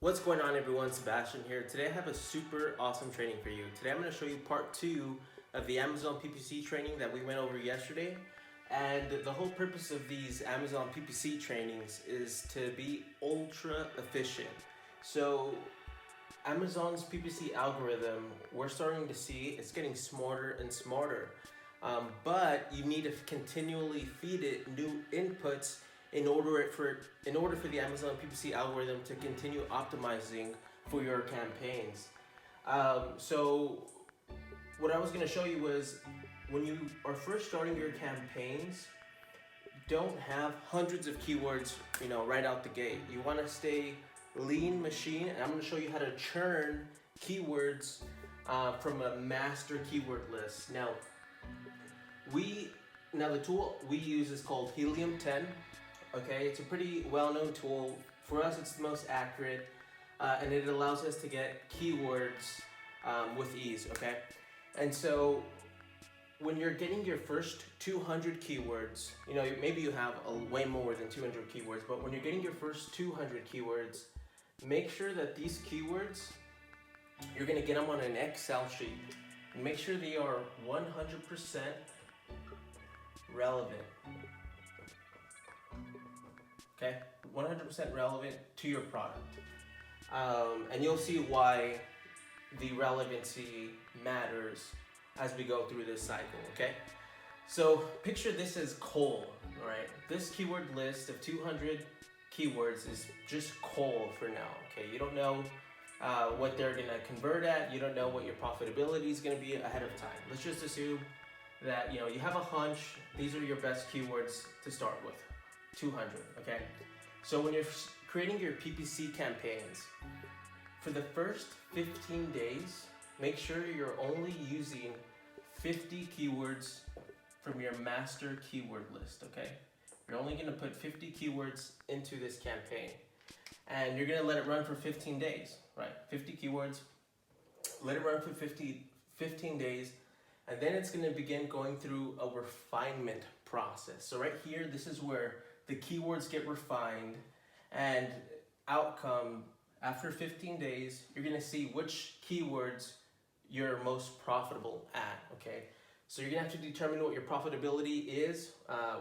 What's going on, everyone? Sebastian here. Today I have a super awesome training for you. Today I'm going to show you part 2 of the Amazon PPC training that we went over yesterday. And the whole purpose of these Amazon PPC trainings is to be ultra efficient. So Amazon's PPC algorithm, we're starting to see it's getting smarter and smarter. But you need to continually feed it new inputs in order for the Amazon PPC algorithm to continue optimizing for your campaigns. So what I was going to show you was when you are first starting your campaigns, don't have hundreds of keywords, right out the gate. You want to stay lean machine, and I'm going to show you how to churn keywords from a master keyword list. Now the tool we use is called Helium 10. Okay, it's a pretty well-known tool. For us, it's the most accurate, and it allows us to get keywords with ease, okay? And so when you're getting your first 200 keywords, maybe you have way more than 200 keywords, but when you're getting your first 200 keywords, make sure that these keywords, you're gonna get them on an Excel sheet. And make sure they are 100% relevant. Okay, 100% relevant to your product. And you'll see why the relevancy matters as we go through this cycle, okay? So picture this as coal, all right? This keyword list of 200 keywords is just coal for now, okay? You don't know what they're gonna convert at. You don't know what your profitability is gonna be ahead of time. Let's just assume that you have a hunch. These are your best keywords to start with. 200, okay? So when you're creating your PPC campaigns, for the first 15 days, make sure you're only using 50 keywords from your master keyword list, okay? You're only gonna put 50 keywords into this campaign, and you're gonna let it run for 15 days, right? 50 keywords, let it run for 15 days, and then it's gonna begin going through a refinement process. So right here, this is where the keywords get refined, and outcome after 15 days, you're gonna see which keywords you're most profitable at, okay? So you're gonna have to determine what your profitability is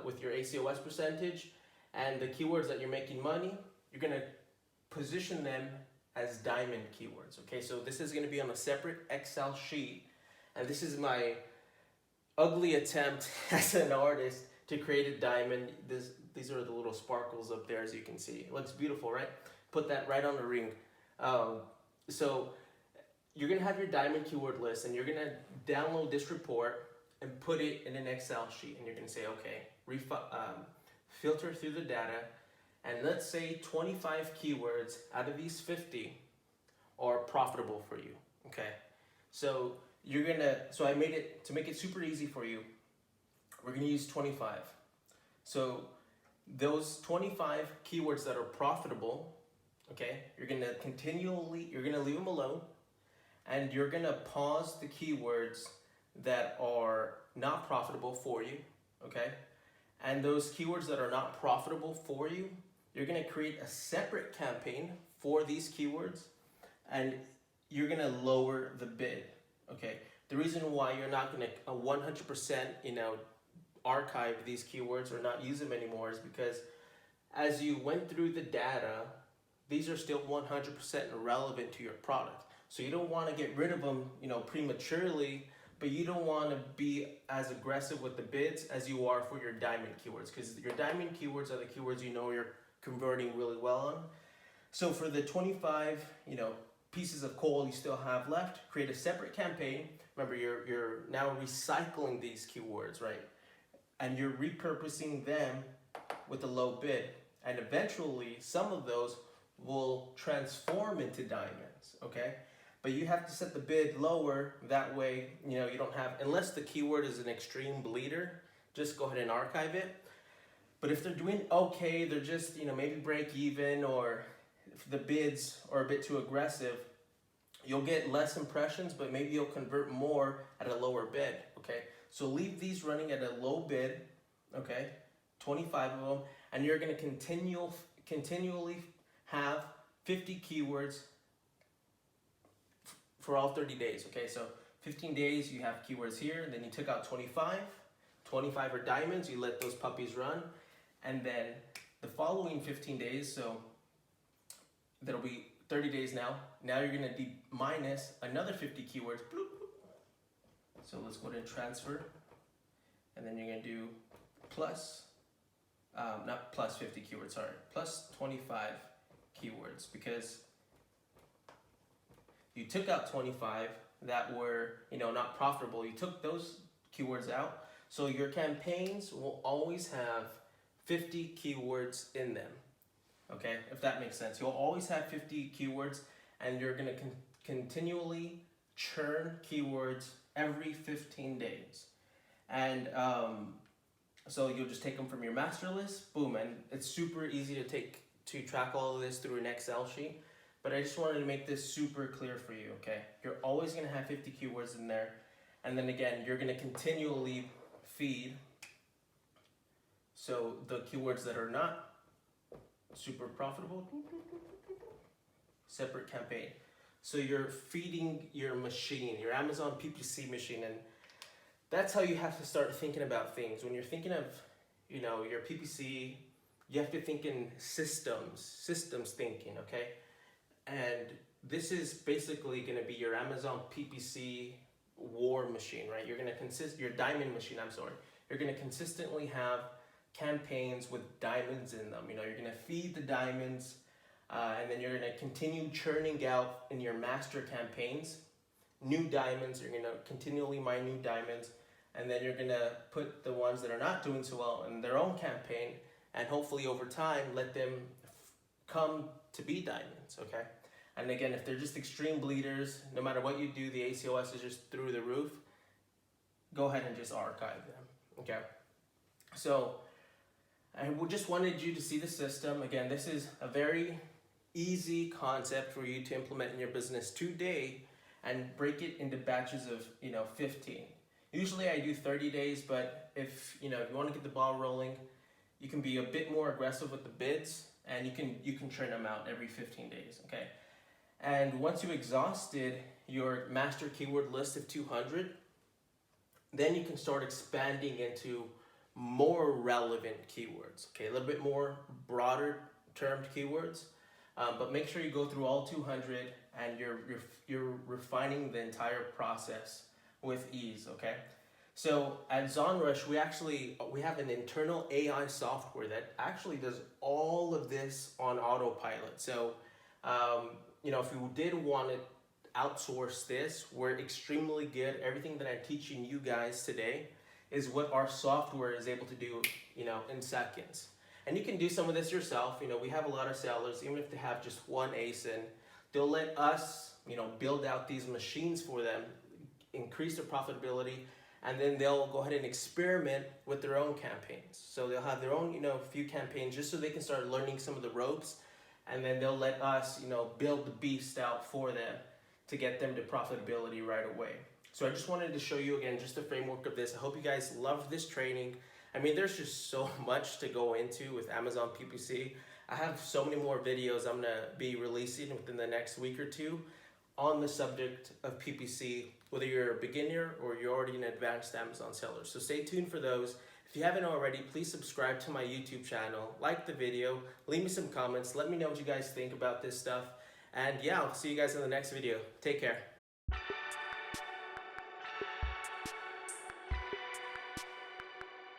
with your ACoS percentage, and the keywords that you're making money, you're gonna position them as diamond keywords, okay? So this is gonna be on a separate Excel sheet, and this is my ugly attempt as an artist to create a diamond. These are the little sparkles up there, as you can see. It looks beautiful, right? Put that right on the ring. So you're gonna have your diamond keyword list, and you're gonna download this report and put it in an Excel sheet, and you're gonna say, okay, filter through the data, and let's say 25 keywords out of these 50 are profitable for you, okay? So I made it, to make it super easy for you, we're gonna use 25. So those 25 keywords that are profitable, okay, you're gonna leave them alone, and you're gonna pause the keywords that are not profitable for you, okay? And those keywords that are not profitable for you, you're gonna create a separate campaign for these keywords, and you're gonna lower the bid, okay? The reason why you're not gonna 100%, archive these keywords or not use them anymore is because as you went through the data, these are still 100% relevant to your product. So you don't want to get rid of them, prematurely, but you don't want to be as aggressive with the bids as you are for your diamond keywords, because your diamond keywords are the keywords you're converting really well on. So for the 25, pieces of coal you still have left, create a separate campaign. Remember, you're now recycling these keywords, right? And you're repurposing them with a low bid. And eventually, some of those will transform into diamonds, okay? But you have to set the bid lower. That way, you don't have, unless the keyword is an extreme bleeder, just go ahead and archive it. But if they're doing okay, they're just, maybe break even, or if the bids are a bit too aggressive, you'll get less impressions, but maybe you'll convert more at a lower bid, okay? So leave these running at a low bid, okay? 25 of them, and you're gonna continually have 50 keywords for all 30 days, okay? So 15 days, you have keywords here, and then you took out 25. 25 are diamonds, you let those puppies run. And then the following 15 days, so that'll be 30 days now. Now you're gonna minus another 50 keywords. Bloop, bloop. So let's go to transfer. And then you're gonna do plus, not plus 50 keywords, sorry, plus 25 keywords, because you took out 25 that were, not profitable. You took those keywords out. So your campaigns will always have 50 keywords in them. Okay, if that makes sense. You'll always have 50 keywords, and you're gonna continually churn keywords every 15 days. And so you'll just take them from your master list, boom, and it's super easy to track all of this through an Excel sheet. But I just wanted to make this super clear for you, okay? You're always gonna have 50 keywords in there. And then again, you're gonna continually feed. So the keywords that are not super profitable, separate campaign. So you're feeding your machine, your Amazon PPC machine, and that's how you have to start thinking about things. When you're thinking of, your PPC, you have to think in systems thinking, okay? And this is basically gonna be your Amazon PPC war machine, right? You're gonna your diamond machine, You're gonna consistently have campaigns with diamonds in them. You're gonna feed the diamonds, and then you're gonna continue churning out in your master campaigns new diamonds. You're gonna continually mine new diamonds, and then you're gonna put the ones that are not doing so well in their own campaign, and hopefully over time let them come to be diamonds, okay? And again, if they're just extreme bleeders, no matter what you do, the ACoS is just through the roof, go ahead and just archive them, okay? So I just wanted you to see the system. Again, this is a very easy concept for you to implement in your business today, and break it into batches of 15. Usually I do 30 days, but if you want to get the ball rolling, you can be a bit more aggressive with the bids, and you can churn them out every 15 days, okay? And once you exhausted your master keyword list of 200, then you can start expanding into more relevant keywords, okay? A little bit more broader termed keywords, but make sure you go through all 200, and you're refining the entire process with ease, okay? So at ZonRush, we have an internal AI software that actually does all of this on autopilot. So if you did want to outsource this, we're extremely good. Everything that I'm teaching you guys today is what our software is able to do, in seconds. And you can do some of this yourself. We have a lot of sellers, even if they have just one ASIN, they'll let us, build out these machines for them, increase their profitability, and then they'll go ahead and experiment with their own campaigns. So they'll have their own, few campaigns just so they can start learning some of the ropes, and then they'll let us, build the beast out for them to get them to profitability right away. So I just wanted to show you again just the framework of this. I hope you guys love this training. There's just so much to go into with Amazon PPC. I have so many more videos I'm gonna be releasing within the next week or two on the subject of PPC, whether you're a beginner or you're already an advanced Amazon seller. So stay tuned for those. If you haven't already, please subscribe to my YouTube channel, like the video, leave me some comments, let me know what you guys think about this stuff. And yeah, I'll see you guys in the next video. Take care.